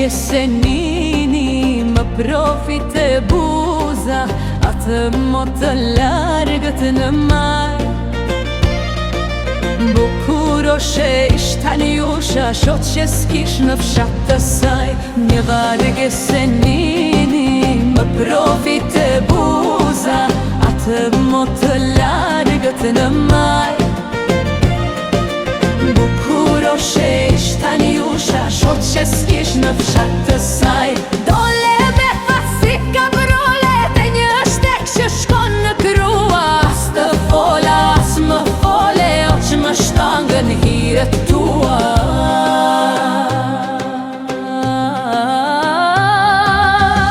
se nini më profit e buza, atë mo të largët në maj. Bukur o shesh tani usha, shot që s'kish në fshat të saj. Një vargë se nini më profit e buza, atë mo të largët në maj. Bukur o shesh tani usha, shot që s'kish në fshat të saj. Dole me fasi ka brole, te një shtek që shkon në krua. As të fola, as më fole, o që më shtangën hiret tua.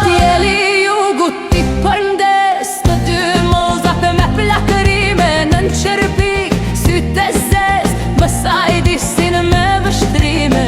Tjeli jugu ti përndes, të dy mozat me plakërime në në qërpik, sytë e zez, mësaj disin me vështrime.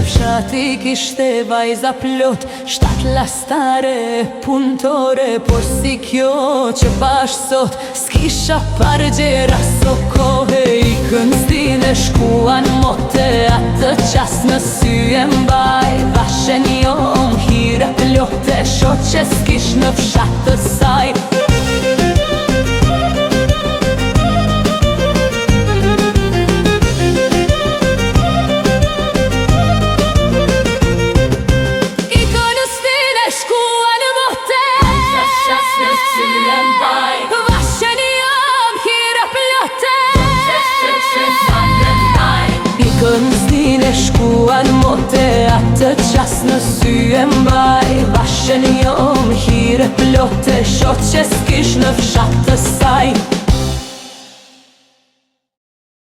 Fshati kishte vajza plot, shtat lastare, punëtore, por si kjo që bash sot s'kisha pargjera so kohë. Ikën s'dine shkuan mote, atë qas në sy e mbaj. Vashen jo hire plote, shot që s'kish në fshat të saj. Kënzdine shkuan mote, atë qas në sy e mbaj. Vashen jom hire plote, shot që s'kish në fshat të saj.